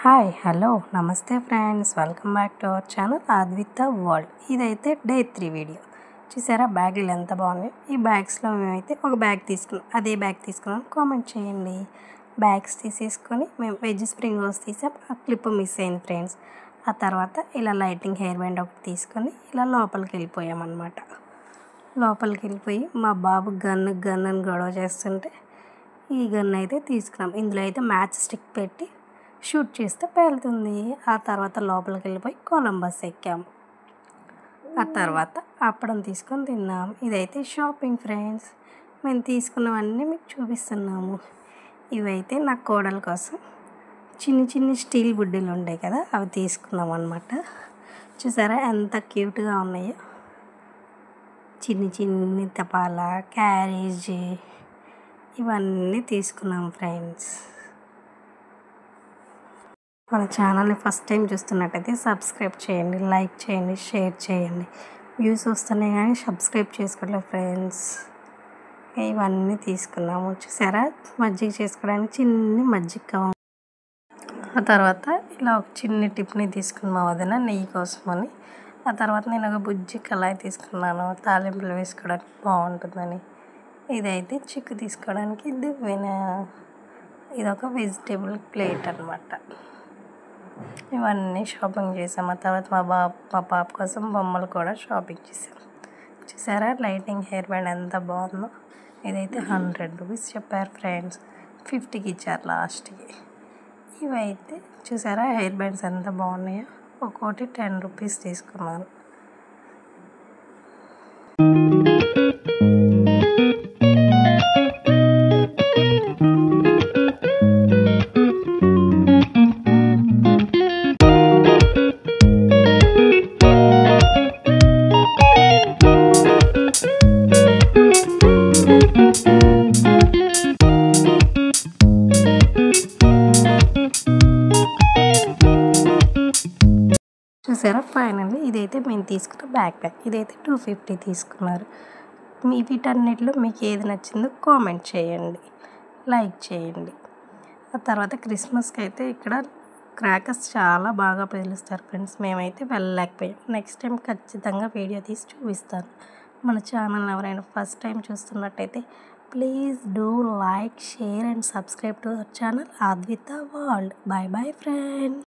Hi hello నమస్తే friends, welcome back to our channel Advitha world. ఇదైతే day 3 video. చూసారా బ్యాగులు ఎంత బాగున్నాయి. ఈ బ్యాగ్స్లో మేమైతే ఒక బ్యాగ్ తీసుకున్నాం. అదే బ్యాగ్ తీసుకున్నాం కామెంట్ చేయండి. బ్యాగ్స్ తీసేసుకొని మేము వెజ్ స్ప్రింగ్ రోల్స్ తీసాం. ఆ క్లిప్ మిస్ అయింది ఫ్రెండ్స్. ఆ తర్వాత ఇలా లైటింగ్ హెయిర్ బ్యాండ్ ఒకటి తీసుకొని ఇలా లోపలికి వెళ్ళిపోయామన్నమాట. లోపలికి వెళ్ళిపోయి మా బాబు గన్ అని గొడవ చేస్తుంటే ఈ గన్ అయితే తీసుకున్నాం. ఇందులో అయితే మ్యాచ్ స్టిక్ పెట్టి షూట్ చేస్తే పేలుతుంది. ఆ తర్వాత లోపలికి వెళ్ళిపోయి కొలంబస్ ఎక్కాము. ఆ తర్వాత అప్పడం తీసుకొని తిన్నాము. ఇదైతే షాపింగ్ ఫ్రెండ్స్. మేము తీసుకున్నవన్నీ మీకు చూపిస్తున్నాము. ఇవైతే నా కోడల కోసం చిన్ని స్టీల్ బుడ్డీలు ఉంటాయి కదా, అవి తీసుకున్నాం అన్నమాట. చూసారా ఎంత క్యూట్గా ఉన్నాయో. చిన్ని తపాల క్యారేజ్ ఇవన్నీ తీసుకున్నాం ఫ్రెండ్స్. మన ఛానల్ని ఫస్ట్ టైం చూస్తున్నట్టయితే సబ్స్క్రైబ్ చేయండి, లైక్ చేయండి, షేర్ చేయండి. వ్యూస్ వస్తున్నాయి కానీ సబ్స్క్రైబ్ చేసుకోవట్లేదు ఫ్రెండ్స్. ఇవన్నీ తీసుకున్నాము. చూసారా మజ్జిగ చేసుకోవడానికి చిన్ని మజ్జిగ. ఆ తర్వాత ఇలా ఒక చిన్ని టిప్ని తీసుకున్నాం వదిన నెయ్యి కోసమని. ఆ తర్వాత నేను ఒక బుజ్జి కళాయి తీసుకున్నాను, తాలింపులు వేసుకోవడానికి బాగుంటుందని. ఇదైతే చిక్కు తీసుకోవడానికి ఇదొక వెజిటేబుల్ ప్లేట్ అన్నమాట. ఇవన్నీ షాపింగ్ చేసాము. ఆ తర్వాత మా పాప కోసం బొమ్మలు కూడా షాపింగ్ చేసాం. చూసారా లైటింగ్ హెయిర్ బ్యాండ్ ఎంత బాగుందో. ఇదైతే 100 రూపీస్ చెప్పారు ఫ్రెండ్స్, 50కి ఇచ్చారు లాస్ట్కి. ఇవైతే చూసారా హెయిర్ బ్యాండ్స్ ఎంత బాగున్నాయో. ఒక్కోటి 10 రూపీస్ తీసుకున్నాను. చూసారా ఫైనల్లీ ఇదైతే మేము తీసుకున్న బ్యాగ్. ఇదైతే 250 తీసుకున్నారు. వీటన్నిటిలో మీకు ఏది నచ్చిందో కామెంట్ చేయండి, లైక్ చేయండి. ఆ తర్వాత క్రిస్మస్కి అయితే ఇక్కడ క్రాకర్స్ చాలా బాగా పేలుస్తారు ఫ్రెండ్స్. మేమైతే వెళ్ళలేకపోయాం. నెక్స్ట్ టైం ఖచ్చితంగా వీడియో తీసి చూపిస్తాను. మన ఛానల్ ఎవరైనా ఫస్ట్ టైం చూస్తున్నట్టయితే please do like, share and subscribe to our channel Advitha world. Bye friends.